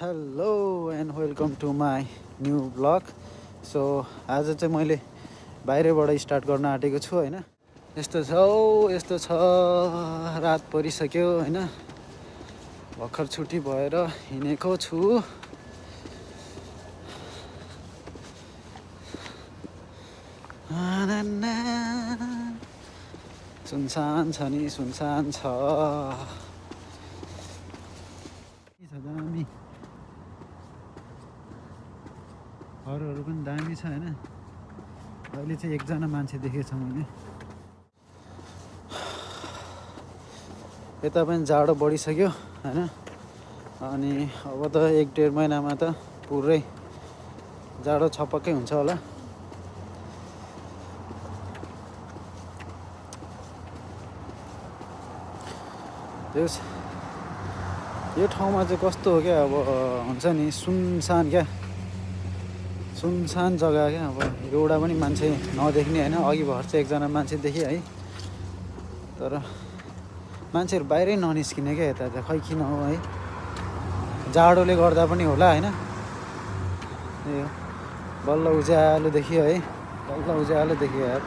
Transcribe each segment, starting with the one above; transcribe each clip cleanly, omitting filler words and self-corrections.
Hello and welcome to my new blog. So आज चाहिँ मैले बाहिरबाट स्टार्ट गर्न आँटेको छु होइन। यस्तो छ यस्तो छ, रात परिसक्यो होइन। भर्खर छुट्टी भएर हिँडेको छु। सुनसान छ नि, सुनसान छ। दामी घरहरू पनि दामी छ होइन। अहिले चाहिँ एकजना मान्छे देखेको छ मैले। यता पनि जाडो बढिसक्यो होइन। अनि अब त 1-1.5 महिनामा त पुरै जाडो छपक्कै हुन्छ होला। यो ठाउँमा चाहिँ कस्तो हो क्या, अब हुन्छ नि सुनसान क्या, सुनसान जग्गा क्या। अब एउटा पनि मान्छे नदेख्ने होइन। अघि भर चाहिँ एकजना मान्छे देखेँ है, तर मान्छेहरू बाहिरै ननिस्किने क्या यता त। खै किन हो है, जाडोले गर्दा पनि होला होइन। यो बल्ल उज्यालो देखियो है, बल्ल उज्यालो देखियो यार।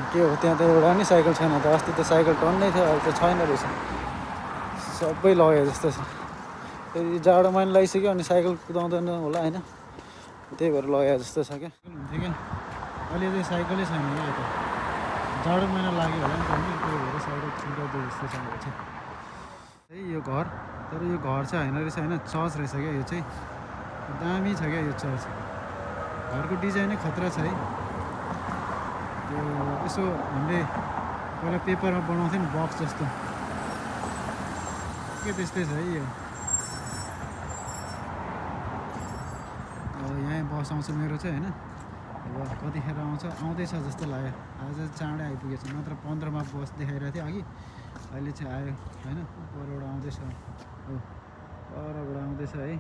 के हो त्यहाँ त एउटा नि साइकल छैन त। अस्ति त साइकल टन्नै थियो, अहिले त छैन रहेछ। सबै लग्यो जस्तो छ। फेरि जाडो महिना लगाइसक्यो अनि साइकल कुदाउँदैन होला होइन, त्यही भएर लग्यो जस्तो छ क्या। हुन्थ्यो क्या, अहिले चाहिँ साइकलै छैन क्या यता। जाडो महिना लाग्यो होला नि त नि, त्यही भएर साइकल कुदाउँदै जस्तो छ यो चाहिँ है। यो घर, तर यो घर चाहिँ होइन रहेछ होइन, चर्च रहेछ क्या यो चाहिँ। दामी छ क्या यो चर्च। घरको डिजाइनै खतरा छ है। यो यसो हामीले पहिला पेपरमा बनाउँथ्यो नि बक्स जस्तो, के त्यस्तै छ है यो। अब यहाँ बस आउँछ मेरो चाहिँ होइन। अब कतिखेर आउँदैछ जस्तो लाग्यो। आज चाँडै आइपुगेछ, नत्र 15मा बस देखाइरहेको थियो अघि, अहिले चाहिँ आयो होइन। परबाट आउँदैछ, हो परबाट आउँदैछ है।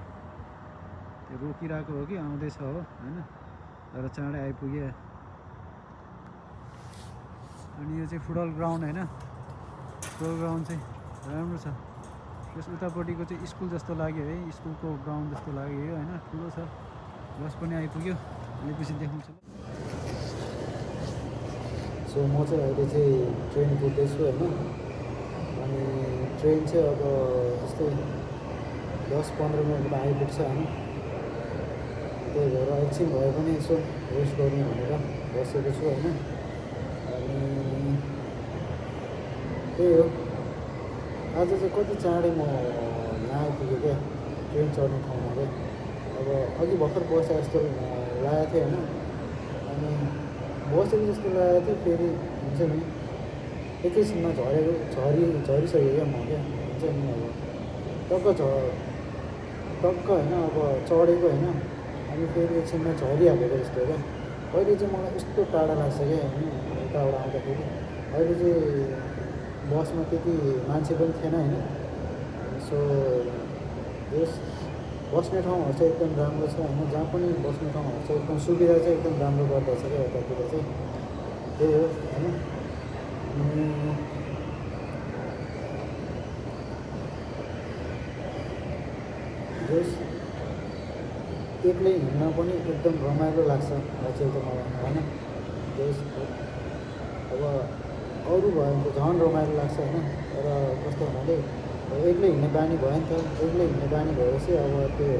त्यो रोकिरहेको हो कि आउँदैछ हो होइन, तर चाँडै आइपुग्यो। अनि यो चाहिँ फुटबल ग्राउन्ड होइन। फुटबल ग्राउन्ड चाहिँ राम्रो छ। त्यस उतापट्टिको चाहिँ स्कुल जस्तो लाग्यो है, स्कुलको ग्राउन्ड जस्तो लाग्यो यो होइन। ठुलो छ। बस पनि आइपुग्यो, अलिपछि देखाउँछु। सो म चाहिँ अहिले चाहिँ ट्रेन कुद्दैछु होइन। अनि ट्रेन चाहिँ अब जस्तै 10-15 मिनटमा आइपुग्छ होइन। त्यही भएर एकछिन भए पनि यसो रेस्ट गर्नु भनेर बसेको छु होइन। अनि त्यही हो, आज चाहिँ कति चाँडै म यहाँ आइपुगेँ क्या, ट्रेन चढ्ने ठाउँमा क्या। अब अघि भर्खर बसे जस्तो लागेको थियो होइन। अनि बसेको जस्तो लागेको थियो, फेरि हुन्छ नि एकैछिनमा झरिसक्यो क्या म क्या। हुन्छ नि अब टक्क होइन, अब चढेको होइन, अनि फेरि एकछिनमा झरिहालेको जस्तो क्या। अहिले चाहिँ मलाई यस्तो टाढा लाग्छ क्या होइन, यताबाट आउँदाखेरि। अहिले चाहिँ बसमा त्यति मान्छे पनि थिएन होइन। सो यस बस्ने ठाउँहरू चाहिँ एकदम राम्रो छ होइन। जहाँ पनि बस्ने ठाउँहरू चाहिँ एकदम सुविधा चाहिँ एकदम राम्रो गर्दछ क्या यतातिर चाहिँ। त्यही हो होइन। यस एक्लै हिँड्न पनि एकदम रमाइलो लाग्छ अचेल त मलाई होइन। यस अब अरू भयो भने त झन् रमाइलो लाग्छ होइन। तर कस्तो भन्नाले एक्लै हिँड्ने बानी भयो नि त। एक्लै हिँड्ने बानी भएपछि अब त्यो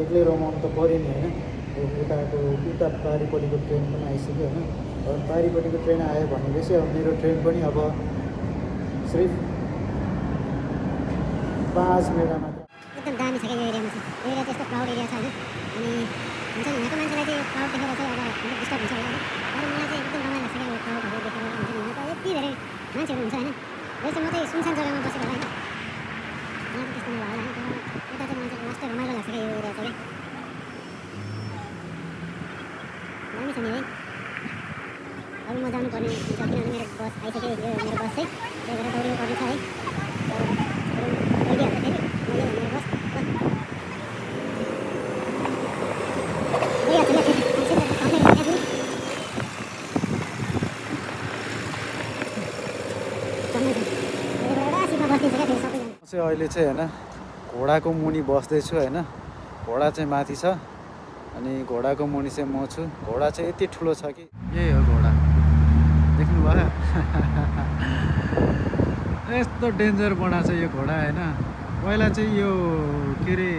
एक्लै रमाउनु त पऱ्यो नि होइन। उता पारिपट्टिको ट्रेन पनि आइसक्यो होइन। अब पारिपट्टिको ट्रेन आयो भनेपछि अब मेरो ट्रेन पनि अब सिर्फ 5 मिनटमा मात्र। एकदम दामी छ क्या यो एरियामा चाहिँ। यो एरिया चाहिँ यस्तो क्राउड एरिया छ होइन। अनि हुन्छ नि यहाँको मान्छेलाई चाहिँ क्राउड देखेर चाहिँ अब अलिक डिस्टर्ब हुन्छ होला होइन। तर मलाई चाहिँ एकदम रमाइलो लाग्छ क्या यो क्राउडहरू देखेर। हुन्छ नि यहाँ त यति धेरै मान्छेहरू हुन्छ होइन। यो चाहिँ म चाहिँ सुनसान जग्गामा बसेको होला होइन, यहाँ त त्यस्तो नभयो होला होइन। तर यता चाहिँ मलाई चाहिँ वास्तै रमाइलो लाग्छ क्या यो एरिया चाहिँ। दामी छ नि है। अब म जानुपर्ने हुन्छ किनभने मेरो बस आइसक्यो। यो मेरो बस चाहिँ, त्यही भएर दौडिनु पर्ने छ है। दौडिहाल्छ फेरि मेरो बस। बस्दिन्छ क्या फेरि सबैजना चाहिँ अहिले चाहिँ होइन घोडाको मुनि बस्दैछु होइन घोडा चाहिँ माथि छ अनि घोडाको मुनि चाहिँ म छु घोडा चाहिँ यति ठुलो छ कि यही हो घोडा देख्नुभयो यस्तो डेन्जर बनाएको छ यो घोडा होइन पहिला चाहिँ यो के अरे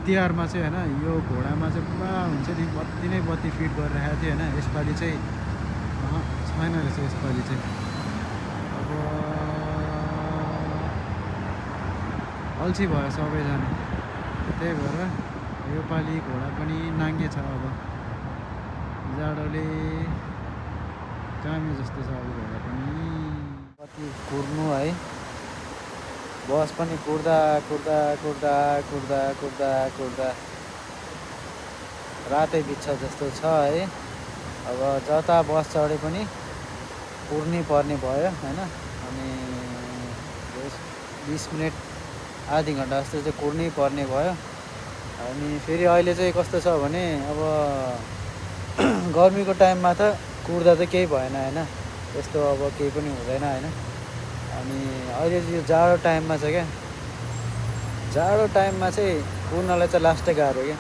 तिहारमा चाहिँ होइन यो घोडामा चाहिँ पुरा हुन्छ नि बत्ती नै बत्ती फिट गरिरहेको थियो होइन यसपालि चाहिँ छैन रहेछ यसपालि चाहिँ अब अल्छी भयो सबैजना त्यही भएर योपालि घोडा पनि नाङ्गे छ अब जाडोले कामी जस्तो छ अब घोडा पनि कति कुर्नु है बस पनि कुर्दा कुर्दा कुर्दा कुर्दा कुर्दा कुर्दा रातै बित्छ जस्तो छ है अब जता बस चढे पनि कुर्नै पर्ने भयो होइन अनि 20 मिनट आधी घन्टा जस्तो चाहिँ कुर्नै पर्ने भयो अनि फेरि अहिले चाहिँ कस्तो छ भने अब गर्मीको टाइममा त कुर्दा चाहिँ केही भएन होइन यस्तो अब केही पनि हुँदैन होइन अनि अहिले यो जाडो टाइममा चाहिँ क्या जाडो टाइममा चाहिँ कुर्नलाई चाहिँ लास्टै गाह्रो क्या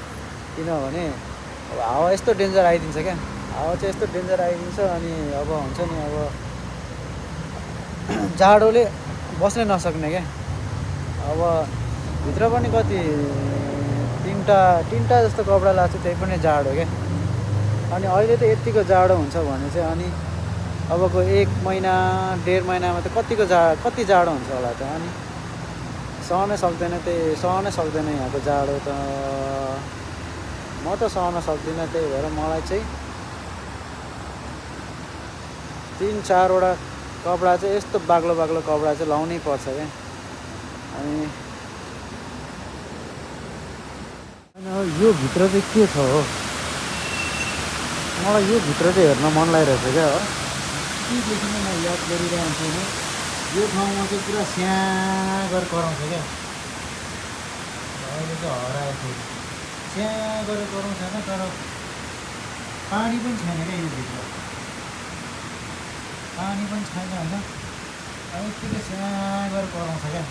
किनभने अब हावा यस्तो डेन्जर आइदिन्छ क्या हावा चाहिँ यस्तो डेन्जर आइदिन्छ अनि अब हुन्छ नि अब जाडोले बस्नै नसक्ने क्या अब भित्र पनि कति तिनवटा जस्तो कपडा लाग्छ त्यही पनि जाडो क्या अनि अहिले त यतिको जाडो हुन्छ भने चाहिँ अनि अबको 1 महिना 1.5 महिनामा त कति जाडो हुन्छ होला त अनि सहनै सक्दैन यहाँको जाडो त म त सहन सक्दिनँ त्यही भएर मलाई चाहिँ 3-4 वटा कपडा चाहिँ यस्तो बाक्लो कपडा चाहिँ लाउनै पर्छ क्या अनि यो भित्र चाहिँ के छ हो मलाई यो भित्र चाहिँ हेर्न मन लागिरहेछ क्या हो केदेखि नै म याद गरिरहेको छु यो ठाउँमा चाहिँ पुरा स्याँ गरेर कराउँछ क्या अहिले चाहिँ हराएको थियो स्याँ गरेर कराउँछ होइन तर पानी पनि छैन क्या यो भित्र पानी पनि छैन होइन यतिकै स्याँ गरेर कराउँछ क्या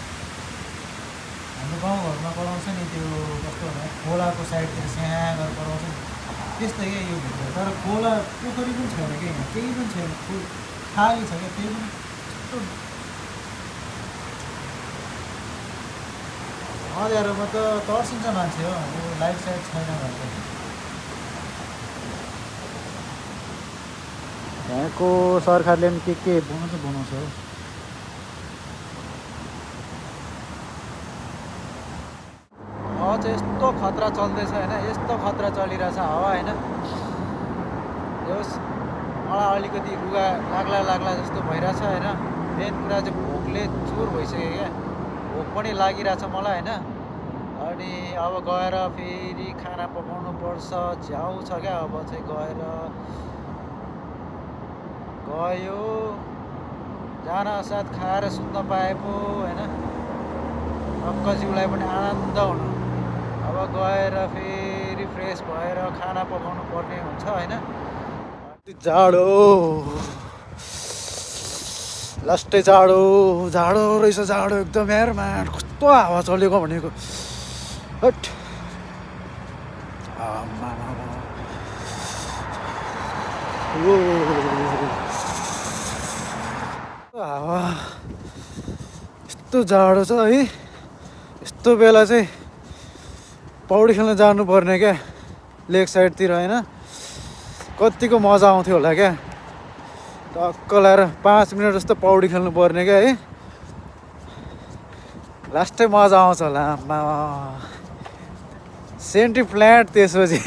हाम्रो गाउँघरमा कराउँछ नि त्यो कस्तो भने खोलाको साइडतिर स्याँ गरेर कराउँछ नि त्यस्तै क्या यो भित्र तर खोला पोखरी पनि छैन क्या यहाँ केही पनि छैन खाली छ क्या त्यही पनि यस्तो अँध्यारोमा त तर्सिन्छ मान्छे हो यो लाइट साइट छैन भन्छ यहाँको सरकारले पनि के बनाउँछ हो चाहिँ यस्तो खतरा चल्दैछ होइन यस्तो खतरा चलिरहेछ हावा होइन होस् मलाई अलिकति रुगा लाग्ला जस्तो भइरहेछ होइन मेन कुरा चाहिँ भोकले चुर भइसक्यो क्या भोक पनि लागिरहेछ मलाई होइन अनि अब गएर फेरि खाना पकाउनु पर्छ झ्याउ छ क्या अब चाहिँ गयो जान साथ खाएर सुत्न पाए पो होइन टक्क जिउलाई पनि आनन्द हुनु अब गएर फेरि फ्रेस भएर खाना पकाउनु पर्ने हुन्छ होइन जाडो लास्टै जाडो रहेछ जाडो एकदम यारमा कस्तो हावा चलेको भनेको हट हावा यस्तो जाडो छ है यस्तो बेला चाहिँ पौडी खेल्न जानुपर्ने क्या लेक साइडतिर होइन कतिको मजा आउँथ्यो होला क्या टक्क लाएर 5 मिनट जस्तो पौडी खेल्नु पर्ने क्या है लास्टै मजा आउँछ होला सेन्टी प्लान्ट त्यसपछि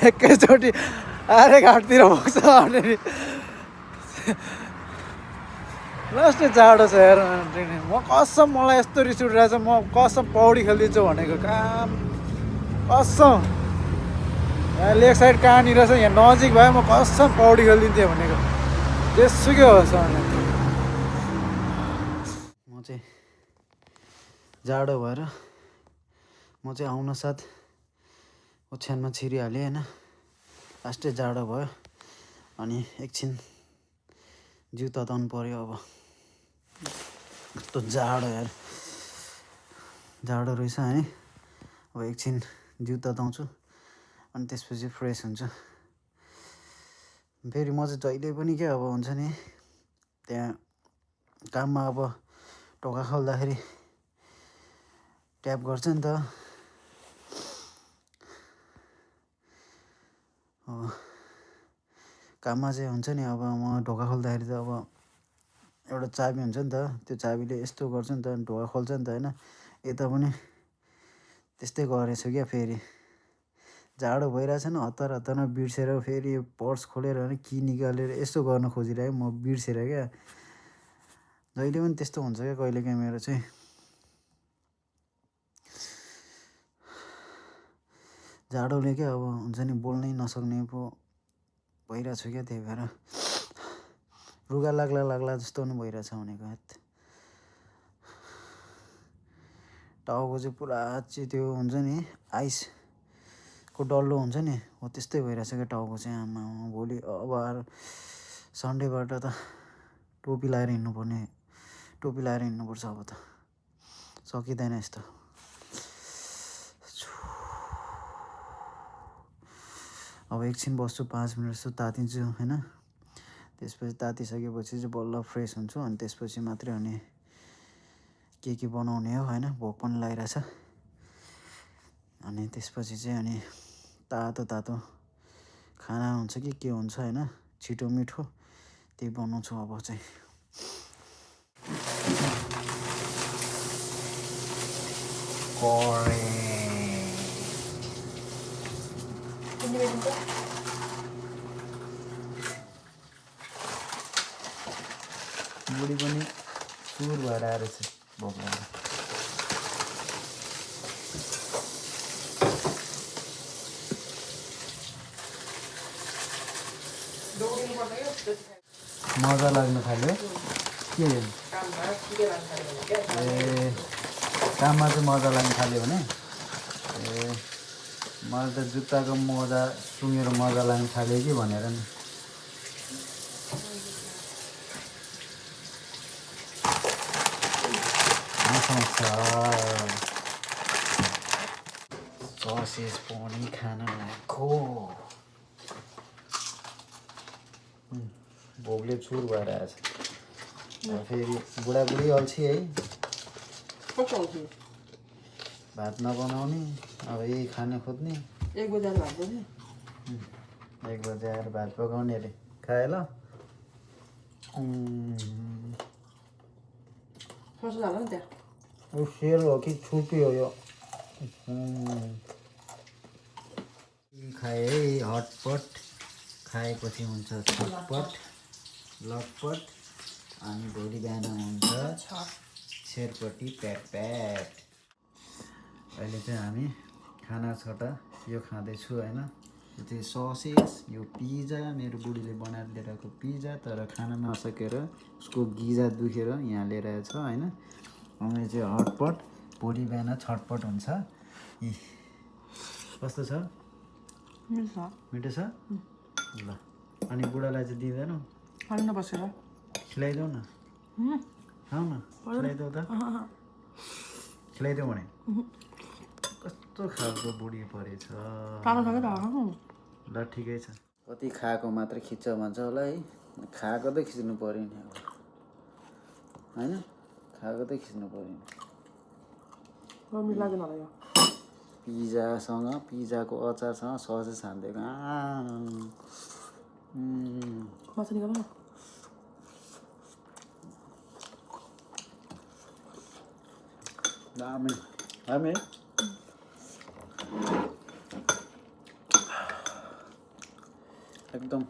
एकैचोटि आरे घाटतिर पुग्छ भने लास्टै जाडो छ हेर म कसम मलाई यस्तो रिस उठिरहेछ म कसम पौडी खेलिदिन्छु भनेको काम कसम यहाँ लेक साइड कहाँनिर छ यहाँ नजिक भयो म कसम पौडी खेलिदिन्थेँ भनेको त्यसुकै होस् म चाहिँ जाडो भएर म चाहिँ आउन साथ ओछ्यानमा छिरिहालेँ होइन लास्टै जाडो भयो अनि एकछिन जिउ तताउनु पऱ्यो अब कस्तो जाडो यार, जाडो रहेछ है। अब एकछिन जिउ तताउँछु अनि त्यसपछि फ्रेस हुन्छ। फेरि म चाहिँ जहिले पनि क्या अब हुन्छ नि त्यहाँ काममा अब ढोका खोल्दाखेरि ट्याप गर्छ नि त। काममा चाहिँ हुन्छ नि अब म ढोका खोल्दाखेरि त अब एउटा चाबी हुन्छ नि त, त्यो चाबीले यस्तो गर्छ नि त, ढोका खोल्छ नि त होइन। यता पनि त्यस्तै गरेछु क्या। फेरि जाडो भइरहेछ नि, हतार हतारमा बिर्सेर फेरि पर्स खोलेर कि निकालेर यसो गर्न खोजिरहेँ म, बिर्सेर क्या। जहिले पनि त्यस्तो हुन्छ क्या कहिलेकाहीँ मेरो चाहिँ। जाडोले क्या अब हुन्छ नि बोल्नै नसक्ने पो भइरहेको छु क्या। त्यही भएर रुगा लाग्ला लाग्ला जस्तो पनि भइरहेछ भनेको। टाउको चाहिँ पुरा चाहिँ त्यो हुन्छ नि आइसको डल्लो हुन्छ नि, हो त्यस्तै भइरहेछ क्या टाउको चाहिँ। आमा भोलि अब सन्डेबाट त टोपी लगाएर हिँड्नुपर्ने, टोपी लगाएर हिँड्नुपर्छ अब त, सकिँदैन यस्तो। अब एकछिन बस्छु, 5 मिनट जस्तो तातिन्छु होइन। त्यसपछि तातिसकेपछि चाहिँ बल्ल फ्रेस हुन्छु अनि त्यसपछि मात्रै अनि के बनाउने हो होइन। भोक पनि लागिरहेछ। अनि त्यसपछि चाहिँ अनि तातो तातो खाना हुन्छ कि के हुन्छ होइन, छिटो मिठो त्यही बनाउँछु अब चाहिँ। बुढी पनि सुर भएर आएर चाहिँ भोक लाग्यो। मजा लाग्न थाल्यो के? ए काममा चाहिँ मजा लाग्न थाल्यो भने ए मलाई त जुत्ताको मोजा सुँगेर मजा लाग्न थाल्यो कि भनेर नि। ससेज पनि खान लागेको, भोकले चुर भएर आएछ। फेरि बुढाबुढी अल्छी है, भात नबनाउने, अब यही खान खोज्ने। 1 बजे आएर भात बस्ने, 1 बजे आएर भात पकाउने अरे। खाए ल ससो हाल नि त्यहाँ। सेल हो कि छुर्पी हो यो? खाए है हटपट, खाएपछि हुन्छ छटपट लटपट, अनि भोलि बिहान हुन्छ छेरपट्टि प्याट प्याट। अहिले चाहिँ हामी खाना छटा यो खाँदैछु होइन। यो चाहिँ ससेज, यो पिज्जा, मेरो बुढीले बनाएर लिएर आएको पिज्जा, तर खान नसकेर उसको गिजा दुखेर यहाँ लिएर आएछ होइन। अनि चाहिँ हटपट, भोलि बिहान छटपट हुन्छ। कस्तो छ? मिठो छ ल। अनि बुढालाई चाहिँ दिँदैनौ? खानु नबसेर खिलाइदेऊ न, खाऊ न, खिलाइदेऊ त, खिलाइदेऊ भने। कस्तो खालको बुढी परेछ। ल ठिकै छ। कति खाएको मात्र खिच्छ भन्छ होला है, खाएको त खिच्नु पऱ्यो नि अब होइन, खाएको त खिच्नु पऱ्यो नि। पिज्जासँग, पिज्जाको अचारसँग ससेज हानिदिएको माछा निकाल न। दामी दामी एकदम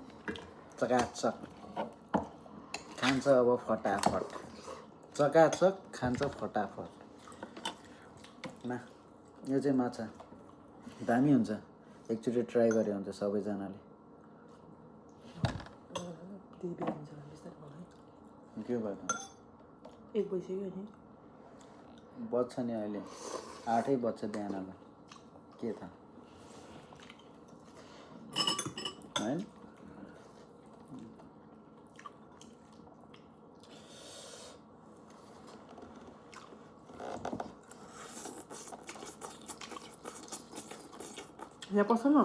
चकाचक खान्छ अब फटाफट, चकाचक खान्छ फटाफट। ना यो चाहिँ माछा दामी हुन्छ, एकचोटि ट्राई गरे हुन्छ सबैजनाले। के भयो त? 1 बजिसक्यो नि, बज्छ नि अहिले, 8 बज्छ बिहानको, के थाहा होइन। यहाँ पर्छ न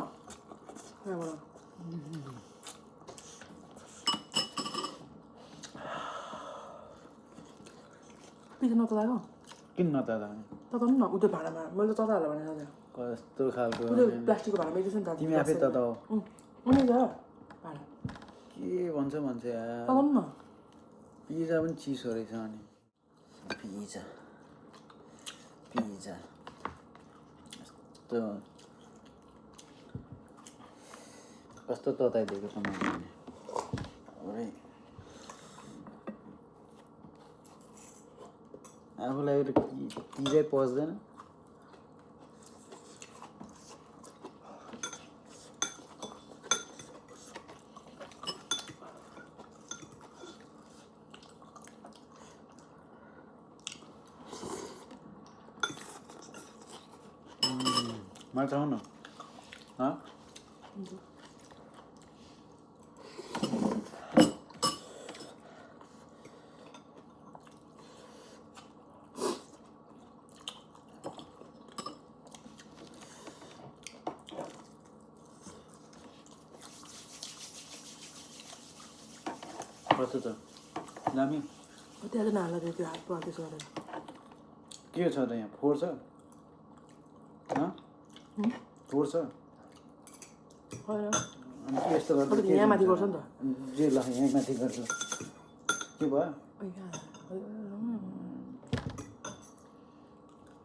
यहाँबाट पिस नतताएको किन नतादा तताउनु न उयो भाँडामा मैले त तताहाला भनेर त्यहाँ कस्तो खालको उयो प्लास्टिकको भाँडामा एकैछिन दाजु तिमी आफै तताऊ उनी छ भाँडा के भन्छ यार तताउनु न पिज्जा पनि चिसो रहेछ अनि पिज्जा पिज्जा कस्तो कस्तो तताइदिएको त मैले आफूलाई पिज्जै पच्दैन मलाई चाहनु न कस्तो छ दामी त्यहाँ चाहिँ नाला त्यो हात पाकेछ गरेर के छ त यहाँ फोहोर छ फोहोर छ होइन अनि के यस्तो गर्दा तपाईँ यहाँ माथि गर्छ नि त जे ल यहीँ माथि गर्छु के भयो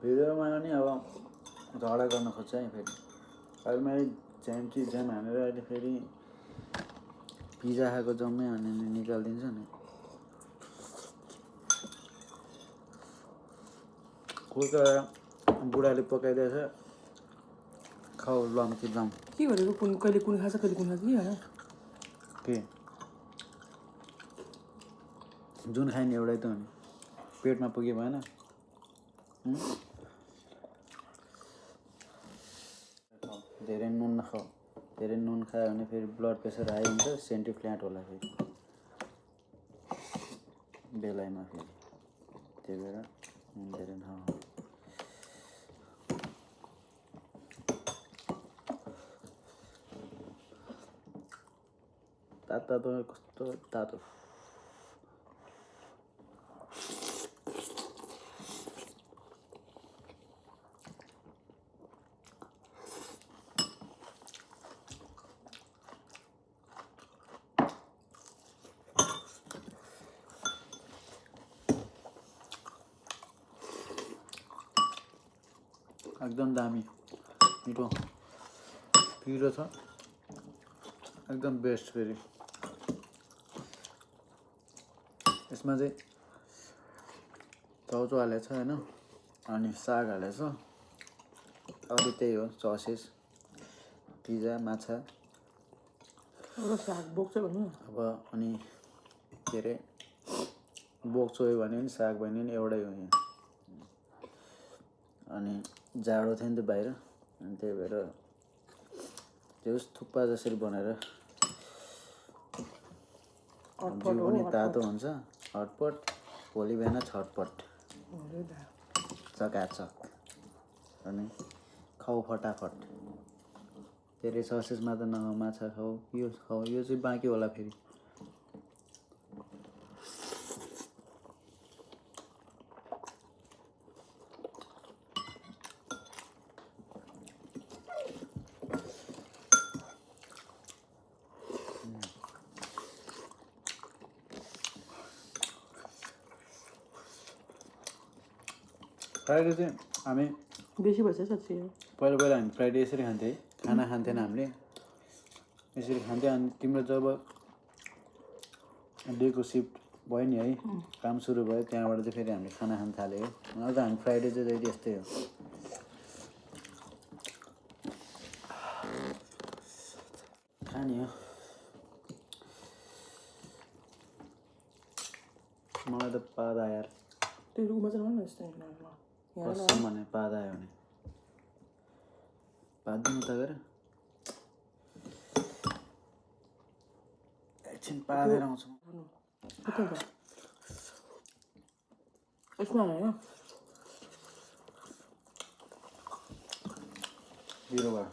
भिडियोमा नि अब झगडा गर्न खोज्छ है फेरि अहिले मैले झ्याम हानेर अहिले फेरि पिज्जा खाएको जम्मै हानेर निकालिदिन्छ नि कोही बुढाले पकाइदिएछ खाऊ लम कि लम के गरेको कुन कहिले कुन खान्छ कहिले कुन खान्छ कि होइन के जुन खायो नि एउटै त हो नि पेटमा पुगे भएन धेरै नुन नखाऊ धेरै नुन खायो भने फेरि ब्लड प्रेसर हाई हुन्छ सेन्टी फ्ल्याट होला फेरि बेलायमा फेरि त्यही भएर नुन धेरै नखाऊ तातो कस्तो तातो एकदम दामी मिठो पिरो छ एकदम बेस्ट फेरि यसमा चाहिँ चाउचाउ हालेको छ होइन अनि साग हालेको छ अरू त्यही हो ससेज पिज्जा माछा एउटा साग बोक्छ भन्नु न अब अनि के अरे बोक्छोयो भने पनि साग भने पनि एउटै हो यहाँ अनि जाडो थियो नि त बाहिर अनि त्यही भएर त्यो थुक्पा जसरी बनाएर जिउ पनि तातो हुन्छ हटपट भोलि बिहान छटपट चकाचक अनि खाऊ फटाफट धेरै ससेज मात्र नखाऊ माछा खाऊ यो खाऊ यो चाहिँ बाँकी होला फेरि फ्राइडे चाहिँ हामी बेसी भइसक्यो साँच्चै पहिला पहिला हामी फ्राइडे यसरी खान्थ्यौँ है खाना खान्थेन हामीले यसरी खान्थ्यौँ अनि तिम्रो जब डेको सिफ्ट भयो नि है काम सुरु भयो त्यहाँबाट चाहिँ फेरि हामीले खाना खान थाल्यो है नभए त हामी फ्राइडे चाहिँ जहिले यस्तै हो खाने हो मलाई त पादा यार त्यो रुखमा चाहिँ न यस्तो कसम भने पादा आयो भने पादिनु त गर एकछिन पादेर आउँछु यसमा होइन बिरुवा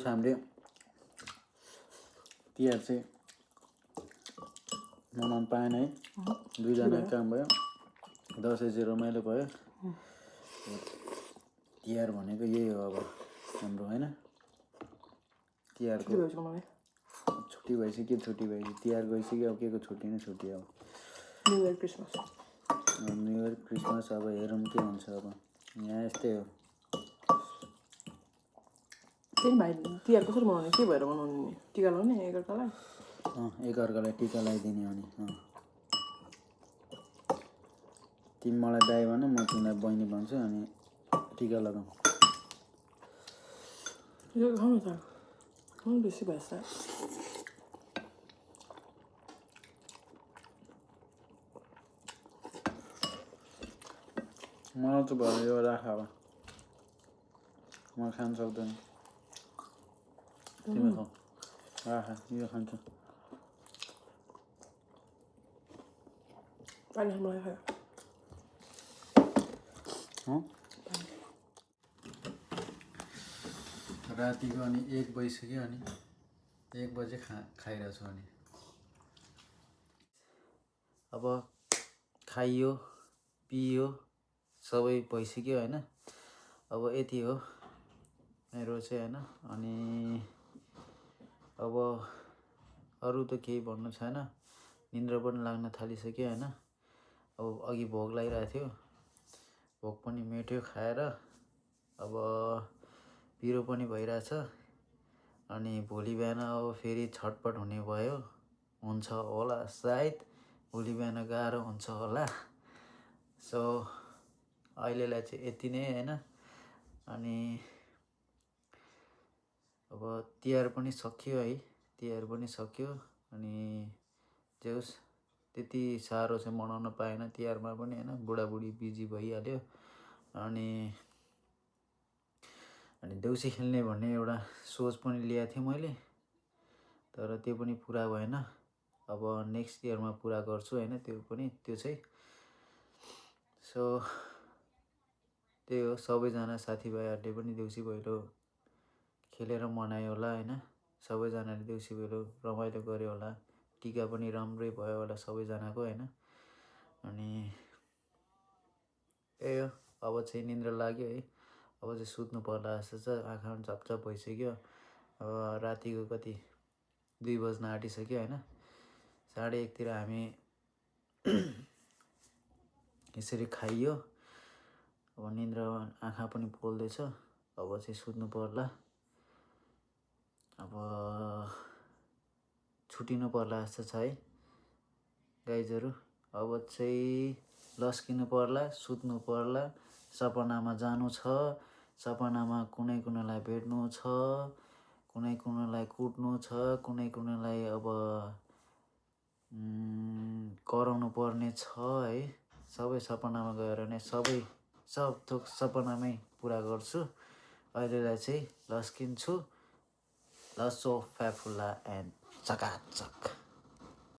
होस् हामीले तिहार चाहिँ मनाउनु पाएन है। दुईजनाको काम भयो, दसैँ चाहिँ रमाइलो भयो। तिहार भनेको यही हो अब हाम्रो होइन। तिहारको छुट्टी भइसक्यो, छुट्टी भइसक्यो, तिहार गइसक्यो, अब के को छुट्टी नै छुट्टी अब। New year Christmas new year Christmas अब हेरौँ के हुन्छ अब। यहाँ यस्तै हो। त्यही भाइ तिहार कसरी मनाउने, के भएर मनाउने नि? टिका लगाउने एकअर्कालाई? एकअर्कालाई टिका लगाइदिने अनि तिमी मलाई दाइ भन, म तिमीलाई बहिनी भन्छु, अनि टिका लगाउँ। यो खाउँ त, बेसी भएछ। मलाई त भयो यो राख अब, म खान सक्दैन। तिमी खाऊ, राख, यो खान्छु। पानी मलाई खायो। रातिको अनि 1 बजिसक्यो, अनि 1 बजे खाइरहेको छु। अनि अब खाइयो पियो सबै भइसक्यो होइन। अब यति हो मेरो चाहिँ होइन। अनि अब अरू त केही भन्नु छैन, निन्द्रा पनि लाग्न थालिसक्यो होइन। अब अघि भोक लागिरहेको थियो, भोक पनि मेट्यो खाएर। अब पिरो पनि भइरहेछ, अनि भोलि बिहान अब फेरि छटपट हुने भयो, हुन्छ होला सायद। भोलि बिहान गाह्रो हुन्छ होला। सो अहिलेलाई चाहिँ यति नै होइन। अनि अब तिहार पनि सक्यो है, तिहार पनि सक्यो। अनि जे होस् त्यति साह्रो चाहिँ मनाउन पाएन तिहारमा पनि होइन, बुढाबुढी बिजी भइहाल्यो। अनि देउसी खेल्ने भन्ने एउटा सोच पनि ल्याएको थिएँ मैले, तर त्यो पनि पुरा भएन। अब नेक्स्ट इयरमा पुरा गर्छु होइन, त्यो चाहिँ। सो त्यही हो, सबैजना साथीभाइहरूले पनि देउसी भैलो खेलेर मनायो होला होइन। सबैजनाले देउसी भैलो रमाइलो गर्यो होला, टिका पनि राम्रै भयो होला सबैजनाको होइन। अनि त्यही हो, अब चाहिँ निन्द्रा लाग्यो है। अब चाहिँ सुत्नु पर्ला जस्तो छ, आँखा पनि झपझप भइसक्यो। अब रातिको कति 2 बज्न आँटिसक्यो होइन। 1:30 तिर हामी यसरी खाइयो। अब निन्द्रा आँखा पनि पोल्दैछ, अब चाहिँ सुत्नु पर्ला। अब छुटिनु पर्ला जस्तो छ है गाइजहरू। अब चाहिँ लस्किनु पर्ला, सुत्नु पर्ला। सपनामा जानु छ, सपनामा कुनैलाई भेट्नु छ, कुनैलाई कुट्नु छ, कुनैलाई अब कराउनु पर्ने छ है। सबै सपनामा गएर नै सब थोक सपनामै पुरा गर्छु। अहिलेलाई चाहिँ लस्किन्छु। लसो फ्याफुल्ला एन्ड चकाचक।